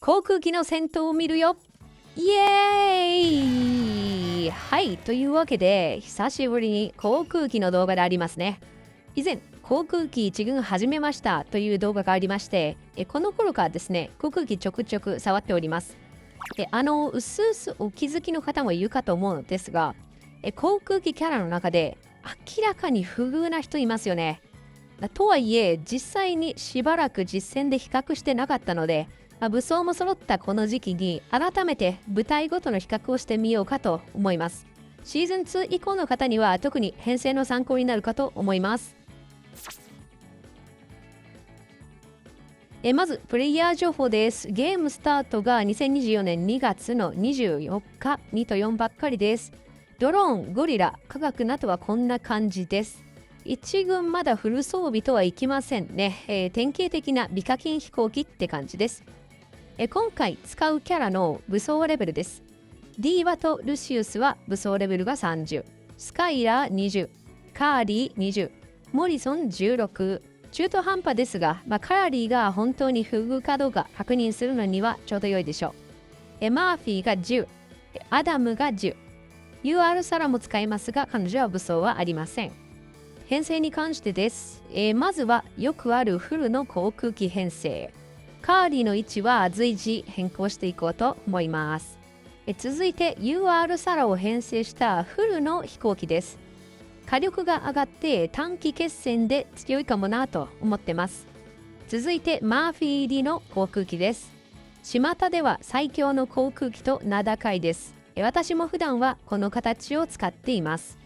航空機の戦闘を見るよ。イエーイ。はい、というわけで久しぶりに航空機の動画でありますね。以前航空機一軍始めましたという動画がありまして、この頃からですね、航空機ちょくちょく触っております。うすうすお気づきの方もいるかと思うのですが、航空機キャラの中で明らかに不遇な人いますよね。とはいえ実際にしばらく実戦で比較してなかったので、武装も揃ったこの時期に改めて部隊ごとの比較をしてみようかと思います。シーズン2以降の方には特に編成の参考になるかと思います。まずプレイヤー情報です。ゲームスタートが2024年2月の24日2と4ばっかりです。ドローン、ゴリラ、科学などはこんな感じです。一軍まだフル装備とはいきませんね。典型的な美課金飛行機って感じです。今回使うキャラの武装レベルです。ディーバとルシウスは武装レベルが30、スカイラー20、カーリー20、モリソン16。中途半端ですが、カーリーが本当に不遇かどうか確認するのにはちょうど良いでしょう。マーフィーが10、アダムが10、UR サラも使えますが彼女は武装はありません。編成に関してです。まずはよくあるフルの航空機編成。カーリーの位置は随時変更していこうと思います。続いて UR サラを編成したフルの飛行機です。火力が上がって短期決戦で強いかもなと思ってます。続いてマーフィー入りの航空機です。巷では最強の航空機と名高いです。私も普段はこの形を使っています。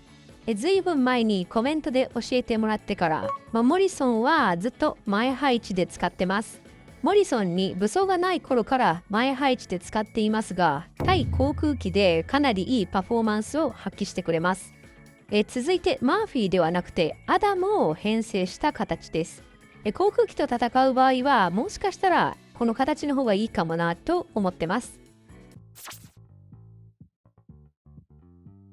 ずいぶん前にコメントで教えてもらってから、モリソンはずっと前配置で使ってます。モリソンに武装がない頃から前配置で使っていますが、対航空機でかなりいいパフォーマンスを発揮してくれます。続いてマーフィーではなくてアダムを編成した形です。航空機と戦う場合はもしかしたらこの形の方がいいかもなと思ってます。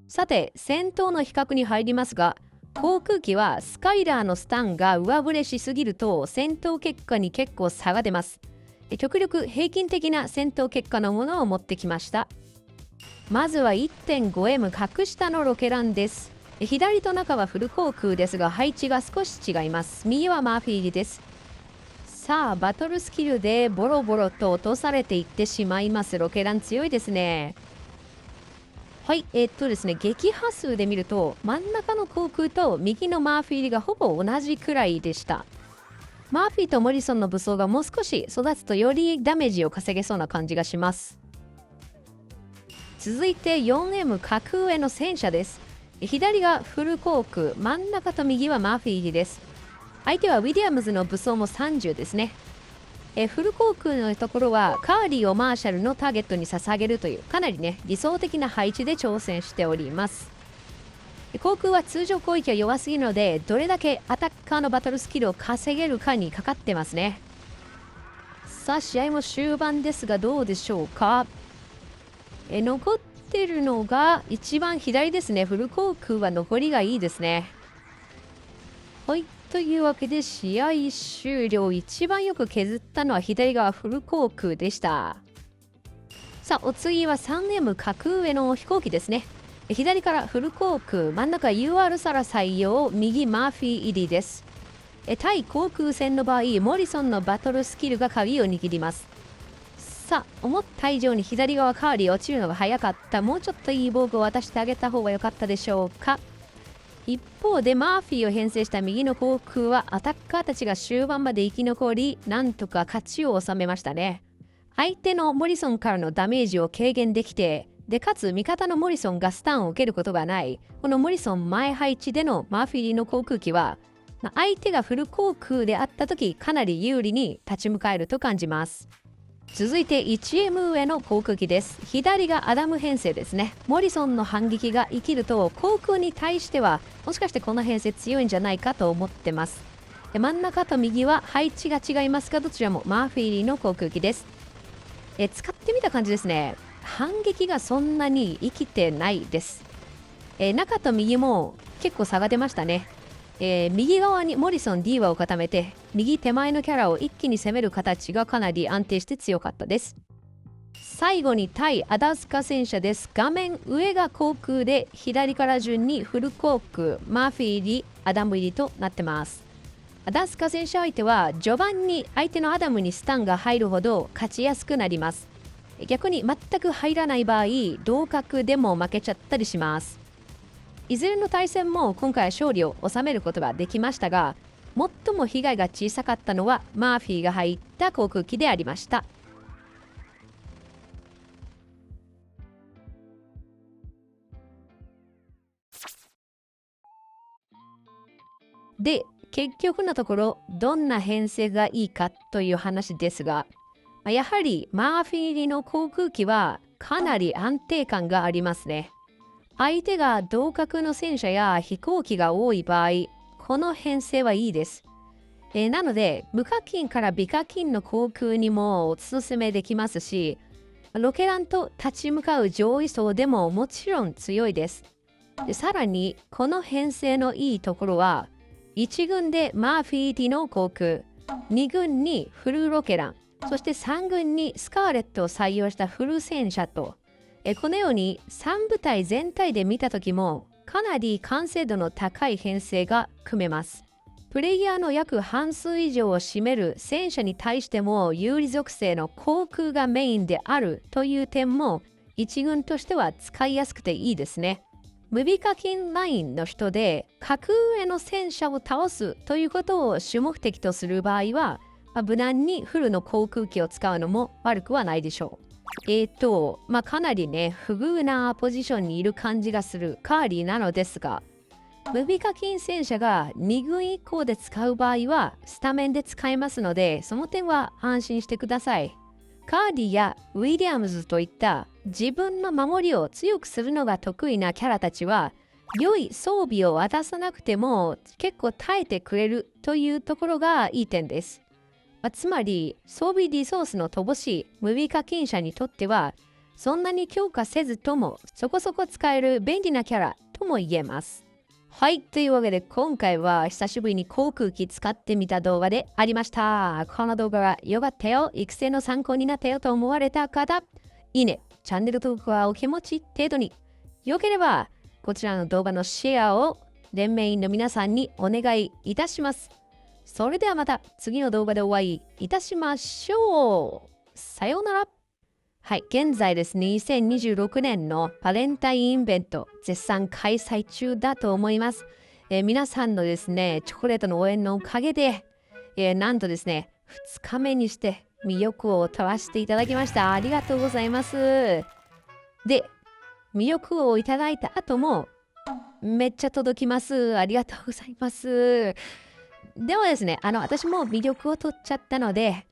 さて戦闘の比較に入りますが、航空機はスカイラーのスタンが上振れしすぎると戦闘結果に結構差が出ます。極力平均的な戦闘結果のものを持ってきました。まずは 1.5M 格下のロケランです。左と中はフル航空ですが配置が少し違います。右はマーフィーです。さあバトルスキルでボロボロと落とされていってしまいます。ロケラン強いですね。はい、ですね、撃破数で見ると真ん中の航空と右のマーフィーがほぼ同じくらいでした。マーフィーとモリソンの武装がもう少し育つとよりダメージを稼げそうな感じがします。続いて 4M 格上の戦車です。左がフル航空、真ん中と右はマーフィーです。相手はウィリアムズの武装も30ですね。フル航空のところはカーリーをマーシャルのターゲットに捧げるというかなりね理想的な配置で挑戦しております。航空は通常攻撃が弱すぎるのでどれだけアタッカーのバトルスキルを稼げるかにかかってますね。さあ試合も終盤ですがどうでしょうか。残ってるのが一番左ですね。フル航空は残りがいいですね。はい、というわけで試合終了。一番よく削ったのは左側フル航空でした。さあお次は 3M 格上の飛行機ですね。左からフル航空、真ん中 UR サラ採用、右マーフィー入りです。対航空戦の場合モリソンのバトルスキルが鍵を握ります。さあ思った以上に左側カーリー落ちるのが早かった。もうちょっといい防具を渡してあげた方が良かったでしょうか。一方でマーフィーを編成した右の航空はアタッカーたちが終盤まで生き残りなんとか勝ちを収めましたね。相手のモリソンからのダメージを軽減できて、でかつ味方のモリソンがスタンを受けることがない、このモリソン前配置でのマーフィーの航空機は相手がフル航空であった時かなり有利に立ち向かえると感じます。続いて 1M 上の航空機です。左がアダム編成ですね。モリソンの反撃が生きると航空に対してはもしかしてこの編成強いんじゃないかと思ってます。で真ん中と右は配置が違いますがどちらもマーフィー入りの航空機です。使ってみた感じですね。反撃がそんなに生きてないです。中と右も結構差が出ましたね。右側にモリソン、ディーバを固めて右手前のキャラを一気に攻める形がかなり安定して強かったです。最後に対アダスカ戦車です。画面上が航空で、左から順にフル航空、マーフィー入り、アダム入りとなってます。アダスカ戦車相手は序盤に相手のアダムにスタンが入るほど勝ちやすくなります。逆に全く入らない場合、同格でも負けちゃったりします。いずれの対戦も今回勝利を収めることができましたが、最も被害が小さかったのはマーフィーが入った航空機でありました。で、結局のところ、どんな編成がいいかという話ですが、やはりマーフィー入りの航空機はかなり安定感がありますね。相手が同格の戦車や飛行機が多い場合、この編成はいいです。なので、無課金から微課金の航空にもおすすめできますし、ロケランと立ち向かう上位層でももちろん強いです。さらに、この編成のいいところは、1軍でマーフィーティの航空、2軍にフルロケラン、そして3軍にスカーレットを採用したフル戦車と、このように3部隊全体で見たときもかなり完成度の高い編成が組めます。プレイヤーの約半数以上を占める戦車に対しても有利属性の航空がメインであるという点も1軍としては使いやすくていいですね。無備課金ラインの人で格上の戦車を倒すということを主目的とする場合は、無難にフルの航空機を使うのも悪くはないでしょう。かなりね、不遇なポジションにいる感じがするカーリーなのですが、無備課金戦車が2軍以降で使う場合はスタメンで使えますので、その点は安心してください。カーリーやウィリアムズといった自分の守りを強くするのが得意なキャラたちは、良い装備を渡さなくても結構耐えてくれるというところがいい点です。つまり、装備リソースの乏しい無備課金者にとっては、そんなに強化せずともそこそこ使える便利なキャラとも言えます。はい、というわけで今回は久しぶりに航空機使ってみた動画でありました。この動画が良かったよ、育成の参考になったよと思われた方、いいね、チャンネル登録はお気持ち程度に。よければ、こちらの動画のシェアを連盟員の皆さんにお願いいたします。それではまた次の動画でお会いいたしましょう。さようなら。はい、現在ですね、2026年のバレンタインイベント絶賛開催中だと思います。皆さんのですね、チョコレートの応援のおかげで、なんとですね、2日目にして魅力を取らせていただきました。ありがとうございます。で、魅力をいただいた後もめっちゃ届きます。ありがとうございます。ではですね、私も魅力を取っちゃったので、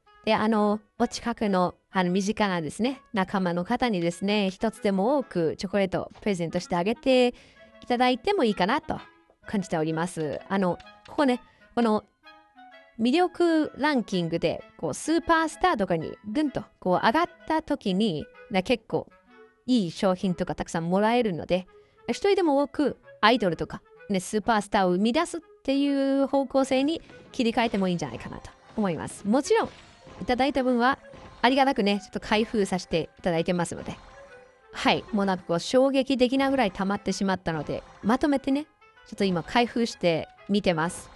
お近くの身近なですね、仲間の方にですね、一つでも多くチョコレートをプレゼントしてあげていただいてもいいかなと感じております。ここね、この魅力ランキングでスーパースターとかにぐんと上がった時に、結構いい商品とかたくさんもらえるので、一人でも多くアイドルとか、スーパースターを生み出すっていう方向性に切り替えてもいいんじゃないかなと思います。もちろんいただいた分はありがたくね、ちょっと開封させていただいてますので、はい、もう衝撃的なぐらい溜まってしまったので、まとめてね、ちょっと今開封して見てます。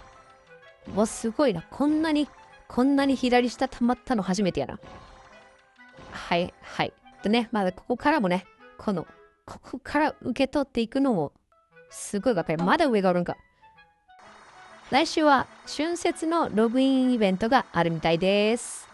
もうすごいな、こんなに左下溜まったの初めてやな。はい。でね、まだここからもね、ここから受け取っていくのもすごいがかり。まだ上があるんか。来週は春節のログインイベントがあるみたいです。